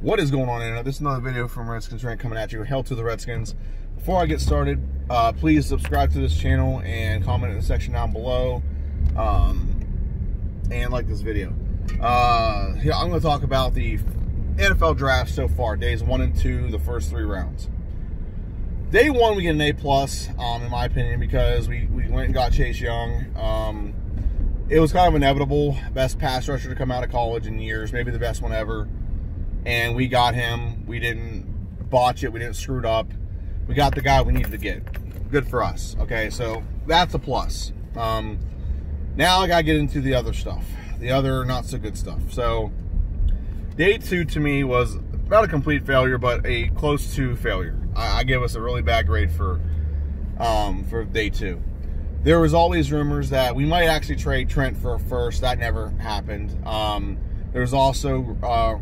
What is going on, internet? This is another video from Redskins Rant coming at you. Hail to the Redskins. Before I get started, please subscribe to this channel and comment in the section down below, and like this video. Here, I'm going to talk about the NFL draft so far, days 1 and 2, the first 3 rounds. Day 1, we get an A+, in my opinion, because we went and got Chase Young. It was kind of inevitable. Best pass rusher to come out of college in years, maybe the best one ever. And we got him. We didn't botch it. We didn't screw it up. We got the guy we needed to get. Good for us. Okay, so that's a plus. Now I got to get into the other stuff. The other not so good stuff. So day 2 to me was not a complete failure, but a close to failure. I give us a really bad grade for day 2. There was always rumors that we might actually trade Trent for a first. That never happened. There was also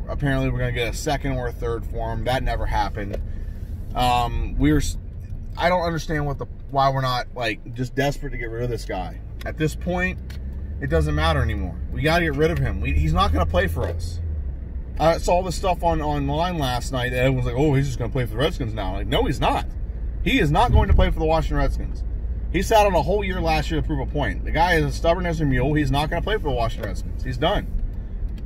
apparently we're going to get a second or a third for him. That never happened. I don't understand why we're not like just desperate to get rid of this guy. At this point, it doesn't matter anymore. We got to get rid of him. He's not going to play for us. I saw this stuff online last night that everyone's like, oh, he's just going to play for the Redskins now. Like, no, he's not. He is not going to play for the Washington Redskins. He sat on a whole year last year to prove a point. The guy is as stubborn as a mule. He's not going to play for the Washington Redskins. He's done.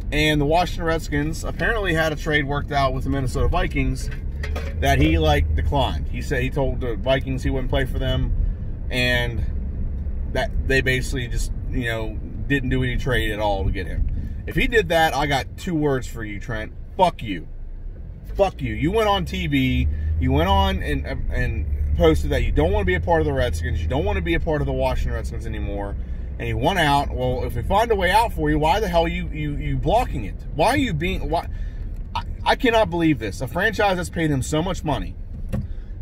And the Washington Redskins apparently had a trade worked out with the Minnesota Vikings that he declined. He said he told the Vikings he wouldn't play for them, and that they basically just didn't do any trade at all to get him. If he did that, I got 2 words for you, Trent. Fuck you. Fuck you. You went on TV. You went on and posted that you don't want to be a part of the Redskins. You don't want to be a part of the Washington Redskins anymore. And you won out. Well, if we find a way out for you, why the hell are you blocking it? Why are you being... Why? I cannot believe this. A franchise that's paid him so much money,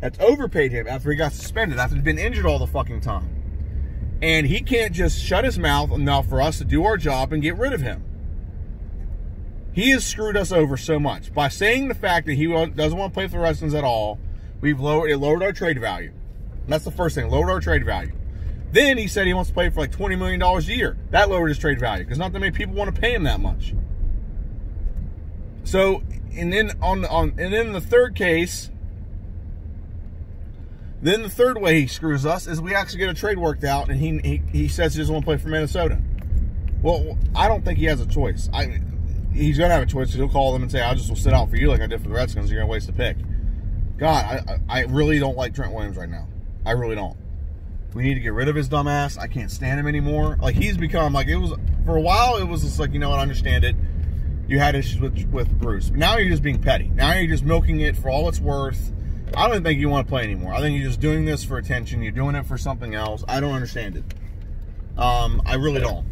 that's overpaid him after he got suspended, after he's been injured all the fucking time. And he can't just shut his mouth enough for us to do our job and get rid of him. He has screwed us over so much. By saying the fact that he doesn't want to play for the Redskins at all, it lowered our trade value. And that's the first thing, lowered our trade value. Then he said he wants to play for like $20 million a year. That lowered his trade value because not that many people want to pay him that much. So, and then the third case, then the third way he screws us is we actually get a trade worked out, and he says he doesn't want to play for Minnesota. Well, I don't think he has a choice. He's going to have a choice. He'll call them and say, I just will sit out for you like I did for the Redskins. You're going to waste a pick. God, I really don't like Trent Williams right now. I really don't. We need to get rid of his dumb ass. I can't stand him anymore. Like, he's become, like, it was, for a while, it was just like, you know what, I understand it. You had issues with Bruce. But now you're just being petty. Now you're just milking it for all it's worth. I don't think you want to play anymore. I think you're just doing this for attention. You're doing it for something else. I don't understand it. I really don't.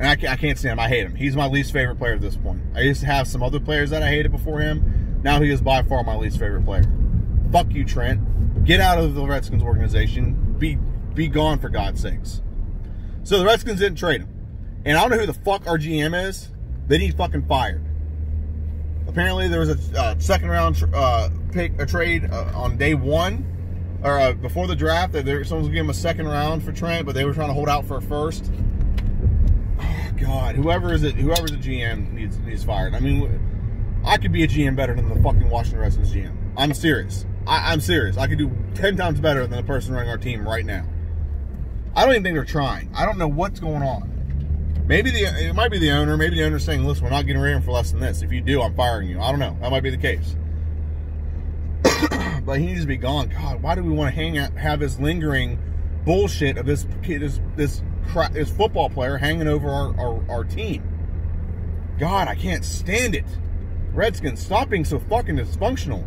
And I can't stand him. I hate him. He's my least favorite player at this point. I used to have some other players that I hated before him. Now he is by far my least favorite player. Fuck you, Trent. Get out of the Redskins organization. Be gone, for God's sakes. So the Redskins didn't trade him. And I don't know who the fuck our GM is. They need fucking fired. Apparently there was a second round trade on day 1, or before the draft. Someone was going to give him a second round for Trent, but they were trying to hold out for a first. Oh, God, whoever's the GM needs fired. I mean, I could be a GM better than the fucking Washington Redskins GM. I'm serious. I'm serious. I could do 10 times better than the person running our team right now. I don't even think they're trying. I don't know what's going on. Maybe it might be the owner. Maybe the owner's saying, listen, we're not getting rid of him for less than this. If you do, I'm firing you. I don't know. That might be the case. But he needs to be gone. God, why do we want to have this lingering bullshit of this football player hanging over our team? God, I can't stand it. Redskins, stop being so fucking dysfunctional.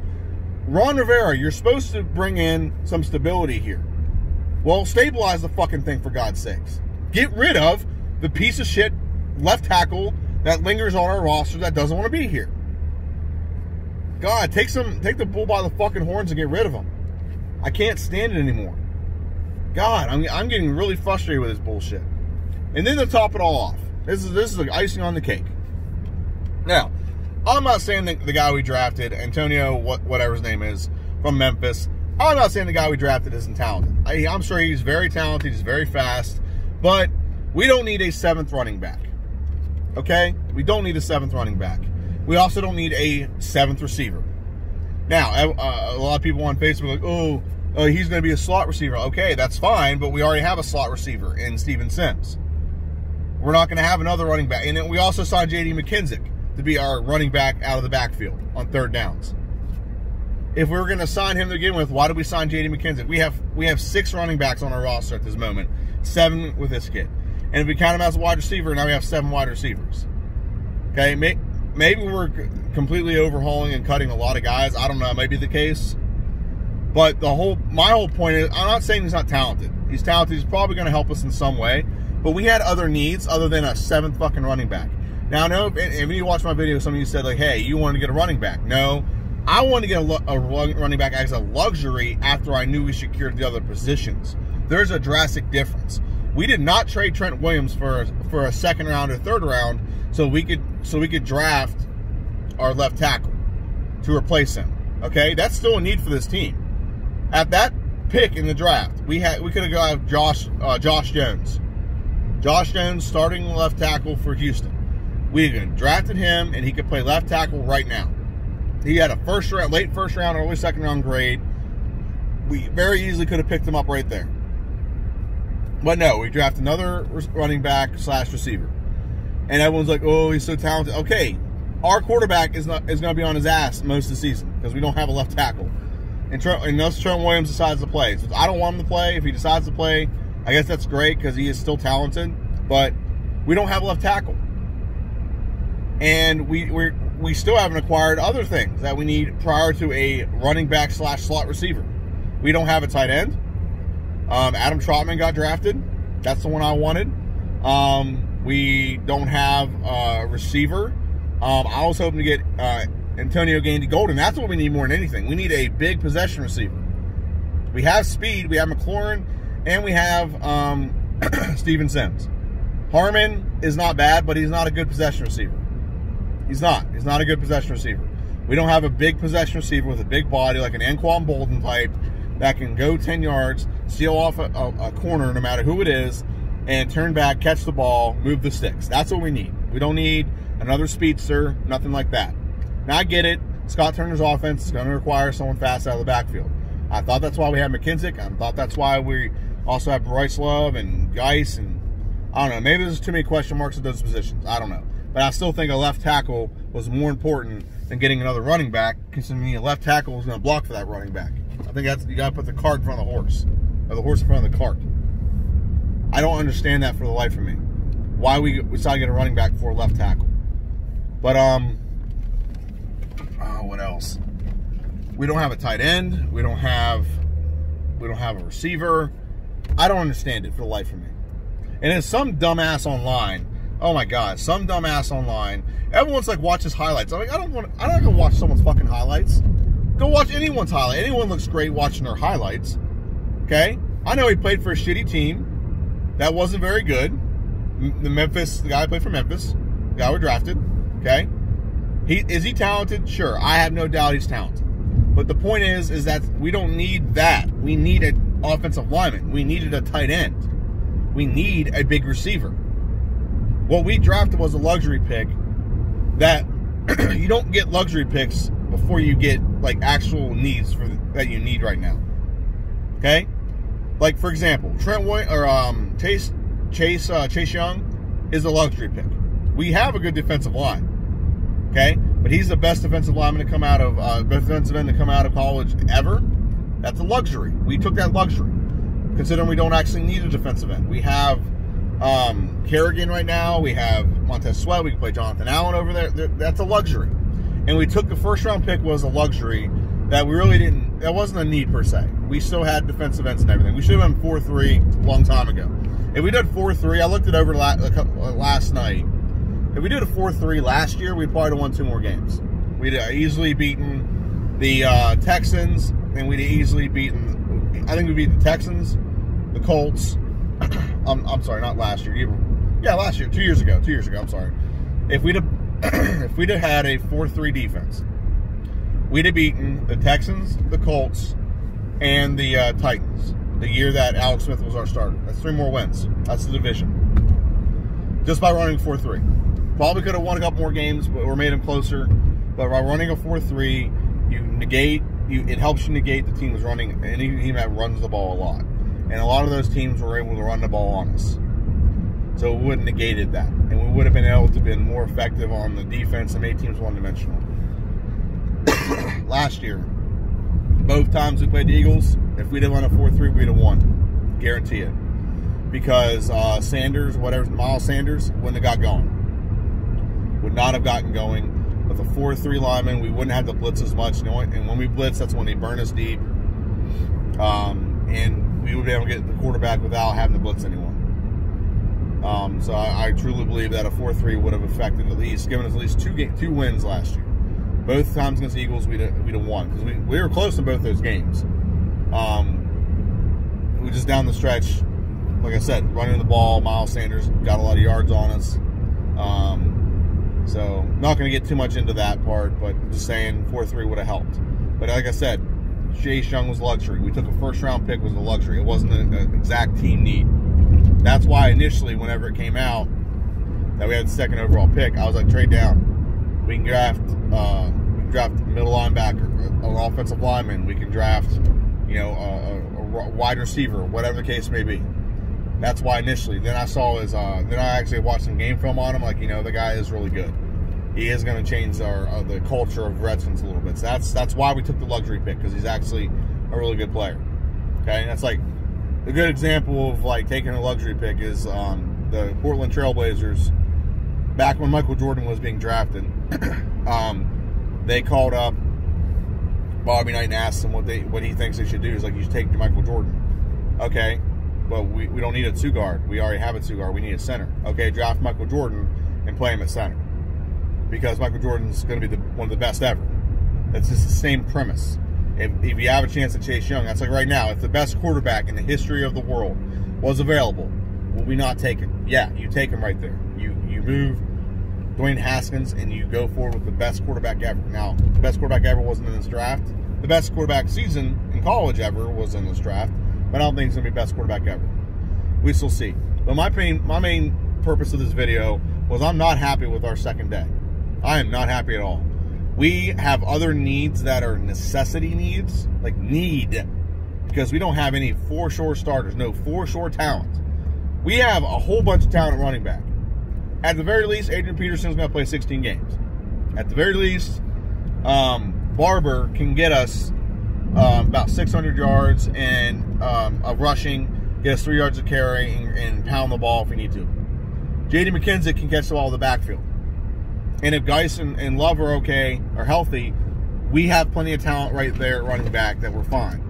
Ron Rivera, you're supposed to bring in some stability here. Well, stabilize the fucking thing, for God's sakes. Get rid of the piece of shit left tackle that lingers on our roster that doesn't want to be here. God, take the bull by the fucking horns and get rid of him. I can't stand it anymore. God, I'm getting really frustrated with this bullshit. And then to top it all off, this is the icing on the cake. Now, I'm not saying the guy we drafted, Antonio, whatever his name is, from Memphis, I'm not saying the guy we drafted isn't talented. I'm sure he's very talented, he's very fast, but we don't need a 7th running back. Okay? We don't need a 7th running back. We also don't need a 7th receiver. Now, a lot of people on Facebook are like, oh, he's going to be a slot receiver. Okay, that's fine, but we already have a slot receiver in Steven Sims. We're not going to have another running back. And then we also signed J.D. McKissic to be our running back out of the backfield on 3rd downs. If we were going to sign him to begin with, why did we sign J.D. McKissic? We have 6 running backs on our roster at this moment, 7 with this kid. And if we count him as a wide receiver, now we have 7 wide receivers. Okay, maybe we're completely overhauling and cutting a lot of guys. I don't know, maybe the case. But my whole point is, I'm not saying he's not talented. He's talented. He's probably going to help us in some way. But we had other needs other than a 7th fucking running back. Now, I know if you watch my video, some of you said, like, hey, you wanted to get a running back. No, I wanted to get a running back as a luxury after I knew we secured the other positions. There's a drastic difference. We did not trade Trent Williams for a 2nd round or 3rd round so we could draft our left tackle to replace him. Okay, that's still a need for this team. At that pick in the draft, we could have got Josh Jones. Josh Jones, starting left tackle for Houston. We had drafted him, and he could play left tackle right now. He had a late first round, early 2nd round grade. We very easily could have picked him up right there. But no, we draft another running back / receiver. And everyone's like, oh, he's so talented. Okay, our quarterback is going to be on his ass most of the season because we don't have a left tackle. Unless Trent Williams decides to play. So I don't want him to play. If he decides to play, I guess that's great because he is still talented. But we don't have a left tackle. And we still haven't acquired other things that we need prior to a running back / slot receiver. We don't have a tight end. Adam Trotman got drafted. That's the one I wanted. We don't have a receiver. I was hoping to get Antonio Gandy-Golden. That's what we need more than anything. We need a big possession receiver. We have speed. We have McLaurin. And we have Steven Sims. Harmon is not bad, but he's not a good possession receiver. He's not. He's not a good possession receiver. We don't have a big possession receiver with a big body like an Anquan Bolden type that can go 10 yards, steal off a corner no matter who it is, and turn back, catch the ball, move the sticks. That's what we need. We don't need another speedster, nothing like that. Now, I get it. Scott Turner's offense is going to require someone fast out of the backfield. I thought that's why we had McKissic. I thought that's why we also have Bryce Love and Geis. And I don't know. Maybe there's too many question marks at those positions. I don't know. But I still think a left tackle was more important than getting another running back, considering a left tackle is going to block for that running back. I think you got to put the cart in front of the horse, or the horse in front of the cart. I don't understand that for the life of me. Why we decided to get a running back for a left tackle. But what else? We don't have a tight end. We don't have a receiver. I don't understand it for the life of me. And then some dumbass online. Oh my God, some dumbass online. Everyone's like, watch his highlights. I'm like, I don't want to watch someone's fucking highlights. Go watch anyone's highlight. Anyone looks great watching their highlights. Okay? I know he played for a shitty team that wasn't very good. The guy who played for Memphis, the guy we drafted. Okay? Is he talented? Sure. I have no doubt he's talented. But the point is that we don't need that. We need an offensive lineman. We needed a tight end. We need a big receiver. What we drafted was a luxury pick that you don't get luxury picks before you get like actual needs that you need right now. Okay? Like for example, Chase Young is a luxury pick. We have a good defensive line. Okay? But he's the best defensive lineman to come out of defensive end to come out of college ever. That's a luxury. We took that luxury. Considering we don't actually need a defensive end. We have Kerrigan right now. We have Montez Sweat. We can play Jonathan Allen over there. That's a luxury. And we took the first round pick was a luxury that we really didn't, that wasn't a need per se. We still had defensive ends and everything. We should have done 4-3 a long time ago. If we did 4-3, I looked it over last night. If we did a 4-3 last year, we'd probably have won 2 more games. We'd easily beaten the Texans, and we'd easily beaten, I think we beat the Texans, the Colts. I'm sorry, not last year. Yeah, last year, 2 years ago. 2 years ago, I'm sorry. If we'd have had a 4-3 defense, we'd have beaten the Texans, the Colts, and the Titans the year that Alex Smith was our starter. That's 3 more wins. That's the division. Just by running 4-3. Probably could have won a couple more games, or made them closer. But by running a 4-3, it helps you negate the teams running, any team that runs the ball a lot. And a lot of those teams were able to run the ball on us. So it would have negated that. And we would have been able to be more effective on the defense and made teams one-dimensional. Last year, both times we played the Eagles, if we'd have run a 4-3, we'd have won. Guarantee it. Because Miles Sanders wouldn't have got going. Would not have gotten going. With a 4-3 lineman, we wouldn't have to blitz as much. And when we blitz, that's when they burn us deep. And we would be able to get the quarterback without having to blitz anyone. So I truly believe that a 4-3 would have affected given us at least two wins last year. Both times against the Eagles, we'd have won. Because we were close in both those games. We just down the stretch, like I said, running the ball. Miles Sanders got a lot of yards on us. So, not going to get too much into that part, but just saying 4-3 would have helped. But like I said, Chase Young was luxury. We took a first-round pick was a luxury. It wasn't an exact team need. That's why initially, whenever it came out that we had the second overall pick, I was like, trade down. We can draft a middle linebacker, an offensive lineman. We can draft, a wide receiver, whatever the case may be. That's why initially. Then I saw then I actually watched some game film on him. Like, the guy is really good. He is going to change the culture of Redskins a little bit. So that's why we took the luxury pick, because he's actually a really good player. Okay, and that's like a good example of like taking a luxury pick is the Portland Trailblazers. Back when Michael Jordan was being drafted, they called up Bobby Knight and asked him what he thinks they should do. He's like, you should take Michael Jordan. Okay. But we don't need a two guard. We already have a two guard. We need a center. Okay, draft Michael Jordan and play him at center. Because Michael Jordan's going to be one of the best ever. That's just the same premise. If you have a chance at Chase Young, that's like right now, if the best quarterback in the history of the world was available, will we not take him? Yeah, you take him right there. You move Dwayne Haskins and you go forward with the best quarterback ever. Now, the best quarterback ever wasn't in this draft. The best quarterback season in college ever was in this draft. But I don't think he's going to be best quarterback ever. We still see. But my main purpose of this video was I'm not happy with our second day. I am not happy at all. We have other needs that are necessity needs, like need, because we don't have any for-sure starters, no for-sure talent. We have a whole bunch of talent at running back. At the very least, Adrian Peterson is going to play 16 games. At the very least, Barber can get us about 600 yards and of rushing, get us 3 yards of carry, and pound the ball if we need to. J.D. McKenzie can catch the ball in the backfield. And if Geis and Love are okay, are healthy, we have plenty of talent right there at running back that we're fine.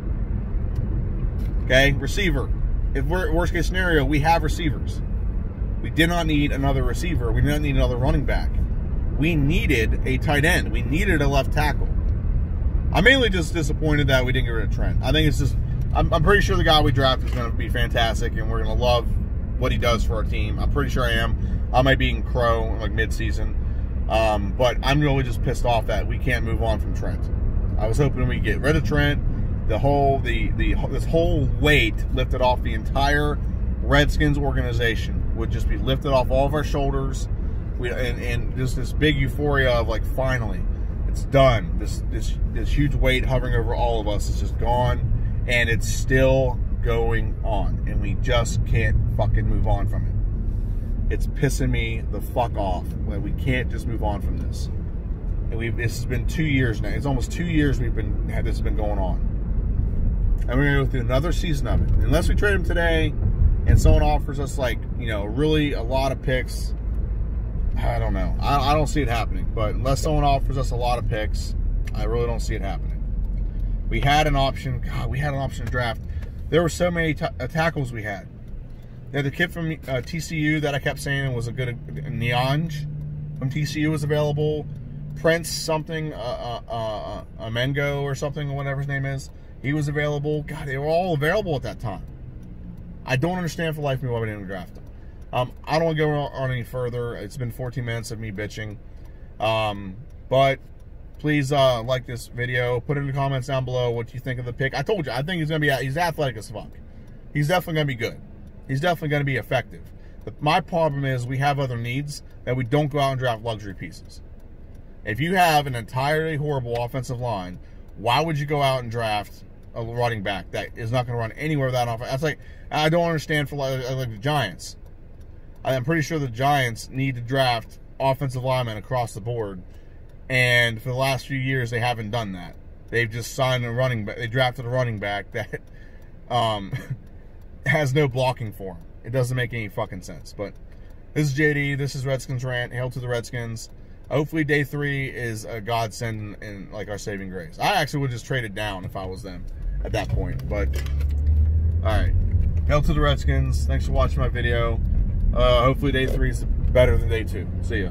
Okay? Receiver. If we're worst case scenario, we have receivers. We did not need another receiver. We did not need another running back. We needed a tight end. We needed a left tackle. I'm mainly just disappointed that we didn't get rid of Trent. I think it's just, I'm pretty sure the guy we drafted is going to be fantastic, and we're going to love what he does for our team. I'm pretty sure I am. I might be in crow like mid-season. But I'm really just pissed off that we can't move on from Trent. I was hoping we get rid of Trent. This whole weight lifted off the entire Redskins organization would just be lifted off all of our shoulders. And just this big euphoria of like, finally, it's done. This huge weight hovering over all of us is just gone, and it's still going on, and we just can't fucking move on from it. It's pissing me the fuck off when we can't just move on from this. And this has been 2 years now. It's almost 2 years this has been going on. And we're gonna go through another season of it. Unless we trade him today and someone offers us like, really a lot of picks, I don't know. I don't see it happening. But unless someone offers us a lot of picks, I really don't see it happening. We had an option. God, we had an option to draft. There were so many tackles we had. Yeah, the kid from TCU that I kept saying was a good Nianj from TCU was available. Prince something, Amengo or something, or whatever his name is. He was available. God, they were all available at that time. I don't understand for the life of me why we didn't draft them. I don't want to go on any further. It's been 14 minutes of me bitching. But please like this video. Put it in the comments down below what you think of the pick. I told you, I think he's athletic as fuck. He's definitely going to be good. He's definitely going to be effective. My problem is we have other needs that we don't go out and draft luxury pieces. If you have an entirely horrible offensive line, why would you go out and draft a running back that is not going to run anywhere without offense? That's like, I don't understand for like the Giants. I'm pretty sure the Giants need to draft offensive linemen across the board, and for the last few years they haven't done that. They've just signed a running back. They drafted a running back that has no blocking for him. It doesn't make any fucking sense. But this is JD. This is Redskins Rant. Hail to the Redskins. Hopefully day 3 is a godsend and like our saving grace. I actually would just trade it down if I was them at that point. But all right. Hail to the Redskins. Thanks for watching my video. Hopefully day 3 is better than day 2. See ya.